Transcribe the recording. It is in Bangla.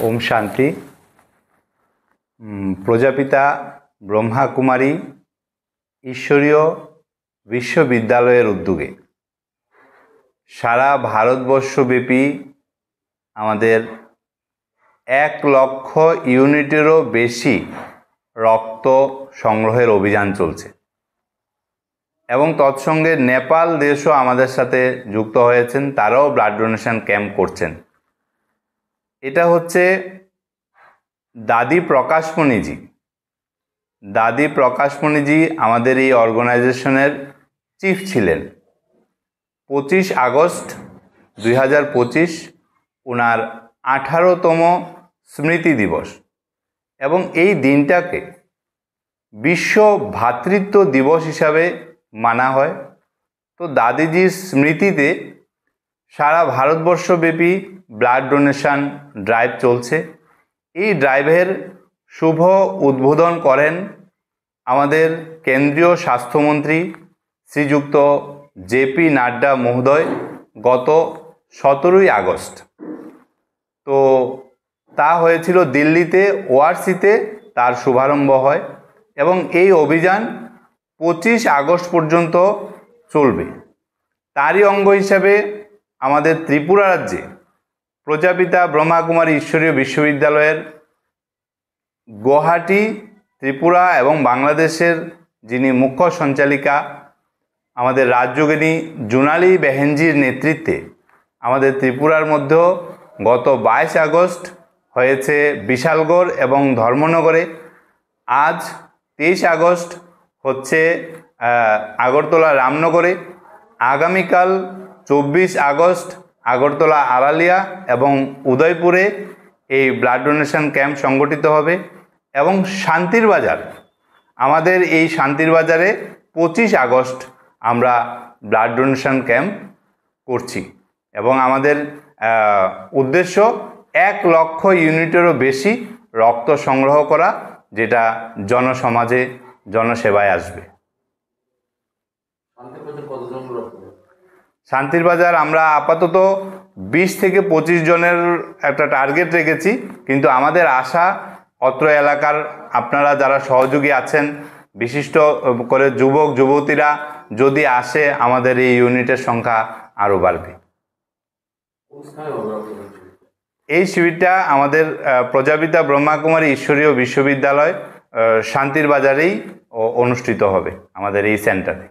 ओम शांति। प्रजापिता ब्रह्मा कुमारी ईश्वरीय विश्वविद्यालयेर उद्योगे सारा भारतवर्षव्यापी आमादेर 1 लक्ष यूनिटेरो बेशी रक्त संग्रहेर अभियान चलছে এবং তৎসঙ্গে নেপাল দেশও আমাদের সাথে যুক্ত হয়েছেন, তারাও ব্লাড ডোনেশন ক্যাম্প করছেন। এটা হচ্ছে দাদি প্রকাশমণিজি। দাদি প্রকাশমণিজি আমাদের এই অর্গানাইজেশনের চিফ ছিলেন। 25 আগস্ট 2025 ওনার 18তম স্মৃতি দিবস এবং এই দিনটাকে বিশ্ব ভ্রাতৃত্ব দিবস হিসাবে মানা হয়। তো দাদিজির স্মৃতিতে সারা ভারতবর্ষব্যাপী ব্লাড ডোনেশন ড্রাইভ চলছে। এই ড্রাইভের শুভ উদ্বোধন করেন আমাদের কেন্দ্রীয় স্বাস্থ্যমন্ত্রী শ্রীযুক্ত জেপি নাড্ডা মহোদয় গত 17ই আগস্ট। তো তা হয়েছিল দিল্লিতে, ওআরসিতে তার শুভারম্ভ হয় এবং এই অভিযান 25 আগস্ট পর্যন্ত চলবে। তারই অঙ্গ হিসাবে আমাদের ত্রিপুরা রাজ্যে প্রজাপিতা ব্রহ্মা কুমারী ঈশ্বরীয় বিশ্ববিদ্যালয়ের গুয়াহাটি, ত্রিপুরা এবং বাংলাদেশের যিনি মুখ্য সঞ্চালিকা আমাদের রাজযোগিনী জুনালী বেহেনজির নেতৃত্বে আমাদের ত্রিপুরার মধ্যেও গত 22 আগস্ট হয়েছে বিশালগড় এবং ধর্মনগরে। আজ 23 আগস্ট হচ্ছে আগরতলা রামনগরে। আগামীকাল 24 আগস্ট আগরতলা আড়ালিয়া এবং উদয়পুরে এই ব্লাড ডোনেশন ক্যাম্প সংগঠিত হবে এবং শান্তির বাজার, আমাদের এই শান্তির বাজারে 25 আগস্ট আমরা ব্লাড ডোনেশন ক্যাম্প করছি এবং আমাদের উদ্দেশ্য 1 লক্ষ ইউনিটেরও বেশি রক্ত সংগ্রহ করা, যেটা জনসমাজে জনসেবায় আসবে। শান্তির বাজার আমরা আপাতত 20 থেকে 25 জনের একটা টার্গেট রেখেছি, কিন্তু আমাদের আশা অত্র এলাকার আপনারা যারা সহযোগী আছেন, বিশিষ্ট করে যুবক যুবতীরা যদি আসে, আমাদের এই ইউনিটের সংখ্যা আরও বাড়বে। এই শিবিরটা আমাদের প্রজাপিতা ব্রহ্মা কুমারী ঈশ্বরীয় বিশ্ববিদ্যালয় শান্তির বাজারেই অনুষ্ঠিত হবে, আমাদের এই সেন্টারে।